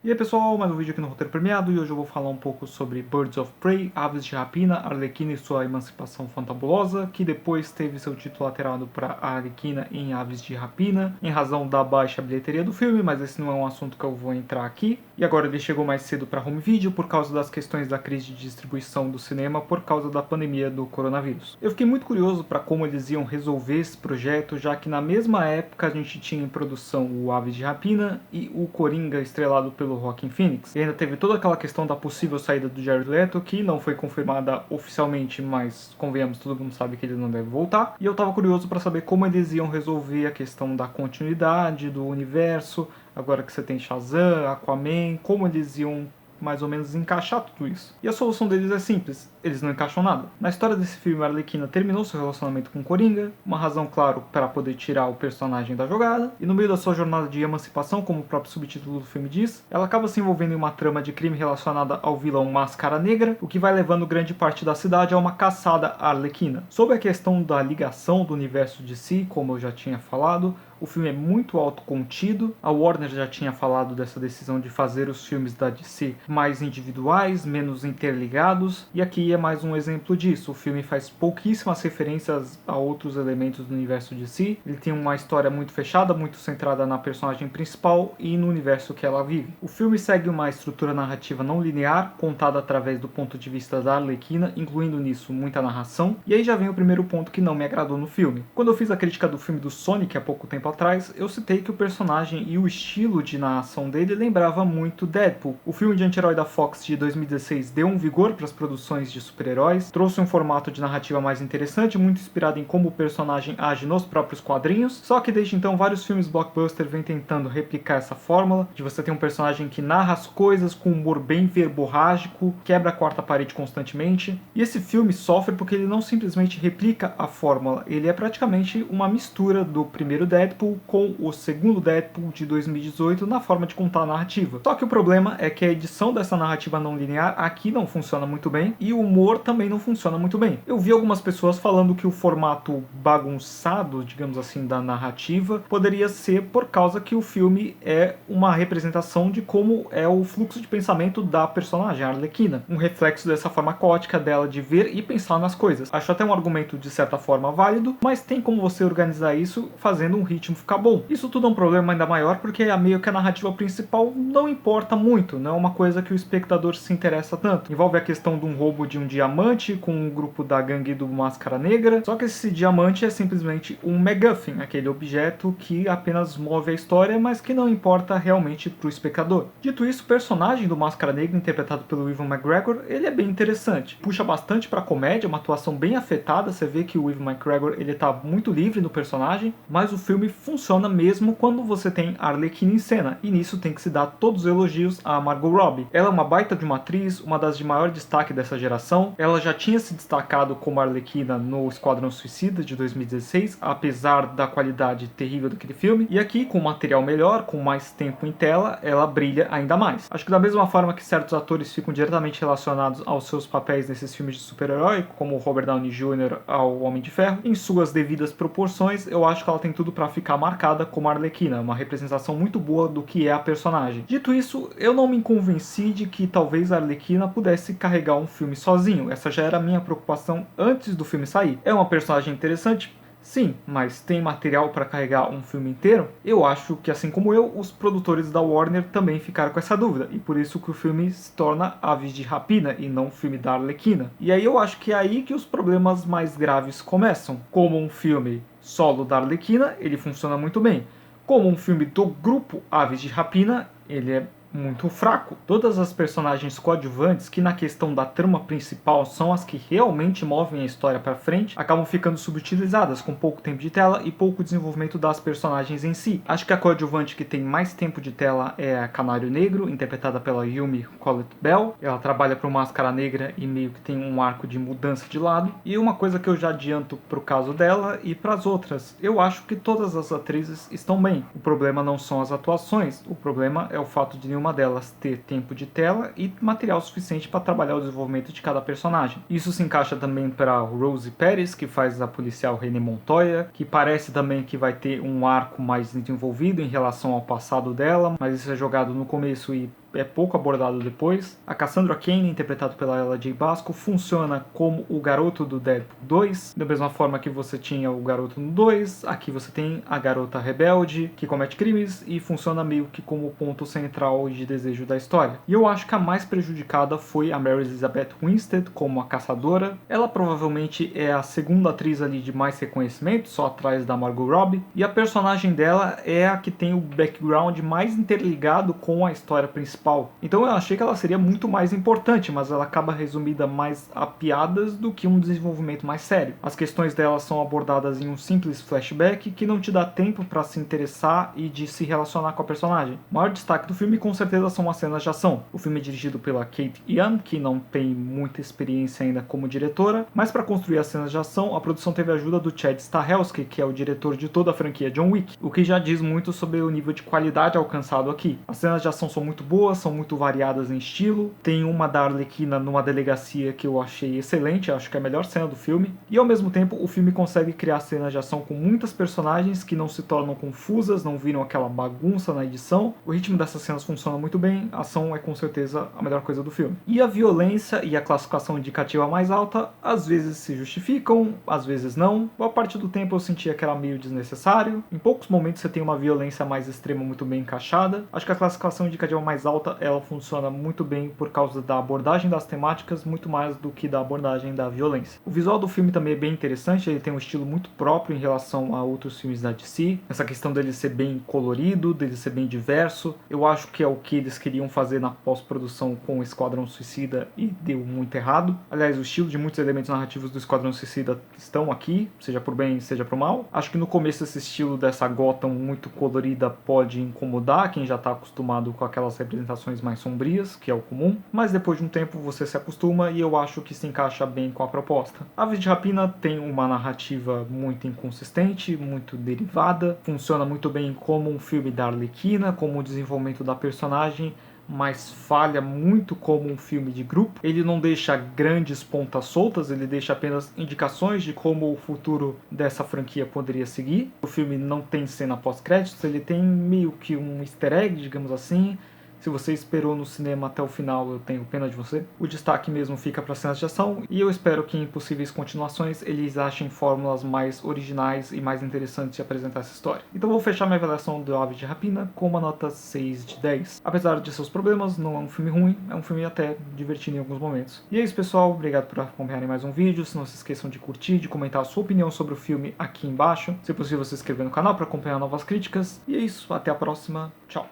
E aí pessoal, mais um vídeo aqui no Roteiro Premiado e hoje eu vou falar um pouco sobre Birds of Prey, Aves de Rapina, Arlequina e sua emancipação fantabulosa, que depois teve seu título alterado para Arlequina em Aves de Rapina, em razão da baixa bilheteria do filme, mas esse não é um assunto que eu vou entrar aqui. E agora ele chegou mais cedo para home video por causa das questões da crise de distribuição do cinema por causa da pandemia do coronavírus. Eu fiquei muito curioso para como eles iam resolver esse projeto, já que na mesma época a gente tinha em produção o Aves de Rapina e o Coringa estrelado pelo Joaquin Phoenix. E ainda teve toda aquela questão da possível saída do Jared Leto, que não foi confirmada oficialmente, mas convenhamos, todo mundo sabe que ele não deve voltar. E eu tava curioso para saber como eles iam resolver a questão da continuidade do universo, agora que você tem Shazam, Aquaman, como eles iam mais ou menos encaixar tudo isso. E a solução deles é simples, eles não encaixam nada. Na história desse filme, a Arlequina terminou seu relacionamento com o Coringa, uma razão, claro, para poder tirar o personagem da jogada, e no meio da sua jornada de emancipação, como o próprio subtítulo do filme diz, ela acaba se envolvendo em uma trama de crime relacionada ao vilão Máscara Negra, o que vai levando grande parte da cidade a uma caçada à Arlequina. Sobre a questão da ligação do universo de si, como eu já tinha falado, o filme é muito autocontido. A Warner já tinha falado dessa decisão de fazer os filmes da DC mais individuais, menos interligados, e aqui é mais um exemplo disso. O filme faz pouquíssimas referências a outros elementos do universo DC. Ele tem uma história muito fechada, muito centrada na personagem principal e no universo que ela vive. O filme segue uma estrutura narrativa não linear, contada através do ponto de vista da Arlequina, incluindo nisso muita narração. E aí já vem o primeiro ponto que não me agradou no filme. Quando eu fiz a crítica do filme do Sonic há pouco tempo atrás, eu citei que o personagem e o estilo de narração dele lembrava muito Deadpool. O filme de anti-herói da Fox de 2016 deu um vigor para as produções de super-heróis, trouxe um formato de narrativa mais interessante, muito inspirado em como o personagem age nos próprios quadrinhos, só que desde então vários filmes blockbuster vêm tentando replicar essa fórmula, de você ter um personagem que narra as coisas com um humor bem verborrágico, quebra a quarta parede constantemente, e esse filme sofre porque ele não simplesmente replica a fórmula, ele é praticamente uma mistura do primeiro Deadpool com o segundo Deadpool de 2018 na forma de contar a narrativa. Só que o problema é que a edição dessa narrativa não linear aqui não funciona muito bem e o humor também não funciona muito bem. Eu vi algumas pessoas falando que o formato bagunçado, digamos assim, da narrativa poderia ser por causa que o filme é uma representação de como é o fluxo de pensamento da personagem, a Arlequina. Um reflexo dessa forma caótica dela de ver e pensar nas coisas. Acho até um argumento de certa forma válido, mas tem como você organizar isso fazendo um ritmo ficar bom. Isso tudo é um problema ainda maior porque meio que a narrativa principal não importa muito, não é uma coisa que o espectador se interessa tanto. Envolve a questão de um roubo de um diamante com um grupo da gangue do Máscara Negra, só que esse diamante é simplesmente um MacGuffin, aquele objeto que apenas move a história, mas que não importa realmente pro espectador. Dito isso, o personagem do Máscara Negra, interpretado pelo Ewan McGregor, ele é bem interessante. Puxa bastante pra comédia, uma atuação bem afetada, você vê que o Ewan McGregor ele tá muito livre no personagem, mas o filme funciona mesmo quando você tem a Arlequina em cena, e nisso tem que se dar todos os elogios a Margot Robbie. Ela é uma baita de uma atriz, uma das de maior destaque dessa geração. Ela já tinha se destacado como Arlequina no Esquadrão Suicida de 2016, apesar da qualidade terrível daquele filme, e aqui com material melhor, com mais tempo em tela, ela brilha ainda mais. Acho que da mesma forma que certos atores ficam diretamente relacionados aos seus papéis nesses filmes de super-herói, como o Robert Downey Jr. ao Homem de Ferro, em suas devidas proporções, eu acho que ela tem tudo para ficar marcada como Arlequina, uma representação muito boa do que é a personagem. Dito isso, eu não me convenci de que talvez a Arlequina pudesse carregar um filme sozinho. Essa já era a minha preocupação antes do filme sair. É uma personagem interessante? Sim, mas tem material para carregar um filme inteiro? Eu acho que, assim como eu, os produtores da Warner também ficaram com essa dúvida, e por isso que o filme se torna Aves de Rapina e não o filme da Arlequina. E aí eu acho que é aí que os problemas mais graves começam. Como um filme solo da Arlequina, ele funciona muito bem. Como um filme do grupo Aves de Rapina, ele é muito fraco. Todas as personagens coadjuvantes, que na questão da trama principal são as que realmente movem a história para frente, acabam ficando subutilizadas, com pouco tempo de tela e pouco desenvolvimento das personagens em si. Acho que a coadjuvante que tem mais tempo de tela é a Canário Negro, interpretada pela Yumi Collett-Bell. Ela trabalha para o Máscara Negra e meio que tem um arco de mudança de lado. E uma coisa que eu já adianto pro caso dela e para as outras, eu acho que todas as atrizes estão bem. O problema não são as atuações, o problema é o fato de nenhuma delas ter tempo de tela e material suficiente para trabalhar o desenvolvimento de cada personagem. Isso se encaixa também para Rosie Perez, que faz a policial René Montoya, que parece também que vai ter um arco mais desenvolvido em relação ao passado dela, mas isso é jogado no começo e é pouco abordado depois. A Cassandra Cain, interpretada pela Ella J. Basco, funciona como o garoto do Deadpool 2, da mesma forma que você tinha o garoto no 2, aqui você tem a garota rebelde que comete crimes e funciona meio que como o ponto central de desejo da história. E eu acho que a mais prejudicada foi a Mary Elizabeth Winstead como a caçadora. Ela provavelmente é a segunda atriz ali de mais reconhecimento, só atrás da Margot Robbie, e a personagem dela é a que tem o background mais interligado com a história principal. Então eu achei que ela seria muito mais importante, mas ela acaba resumida mais a piadas do que um desenvolvimento mais sério. As questões dela são abordadas em um simples flashback que não te dá tempo para se interessar e de se relacionar com a personagem. O maior destaque do filme com certeza são as cenas de ação. O filme é dirigido pela Kate Young, que não tem muita experiência ainda como diretora, mas para construir as cenas de ação, a produção teve a ajuda do Chad Stahelski, que é o diretor de toda a franquia John Wick, o que já diz muito sobre o nível de qualidade alcançado aqui. As cenas de ação são muito boas, são muito variadas em estilo. Tem uma da Arlequina numa delegacia que eu achei excelente, acho que é a melhor cena do filme. E ao mesmo tempo, o filme consegue criar cenas de ação com muitas personagens que não se tornam confusas, não viram aquela bagunça na edição. O ritmo dessas cenas funciona muito bem, a ação é com certeza a melhor coisa do filme. E a violência e a classificação indicativa mais alta, às vezes se justificam, às vezes não. Boa parte do tempo eu sentia que era meio desnecessário. Em poucos momentos você tem uma violência mais extrema muito bem encaixada. Acho que a classificação indicativa mais alta, ela funciona muito bem por causa da abordagem das temáticas, muito mais do que da abordagem da violência. O visual do filme também é bem interessante, ele tem um estilo muito próprio em relação a outros filmes da DC. Essa questão dele ser bem colorido, dele ser bem diverso, eu acho que é o que eles queriam fazer na pós-produção com o Esquadrão Suicida e deu muito errado. Aliás, o estilo de muitos elementos narrativos do Esquadrão Suicida estão aqui, seja por bem, seja por mal. Acho que no começo esse estilo dessa Gotham muito colorida pode incomodar quem já está acostumado com aquelas representações mais sombrias, que é o comum, mas depois de um tempo você se acostuma e eu acho que se encaixa bem com a proposta. Aves de Rapina tem uma narrativa muito inconsistente, muito derivada, funciona muito bem como um filme da Arlequina, como o desenvolvimento da personagem, mas falha muito como um filme de grupo. Ele não deixa grandes pontas soltas, ele deixa apenas indicações de como o futuro dessa franquia poderia seguir. O filme não tem cena pós-créditos, ele tem meio que um easter egg, digamos assim. Se você esperou no cinema até o final, eu tenho pena de você. O destaque mesmo fica para cenas de ação, e eu espero que em possíveis continuações eles achem fórmulas mais originais e mais interessantes de apresentar essa história. Então vou fechar minha avaliação do Aves de Rapina com uma nota 6 de 10. Apesar de seus problemas, não é um filme ruim, é um filme até divertido em alguns momentos. E é isso, pessoal, obrigado por acompanharem mais um vídeo. Não se esqueçam de curtir, de comentar a sua opinião sobre o filme aqui embaixo. Se possível, se inscrever no canal para acompanhar novas críticas. E é isso, até a próxima, tchau!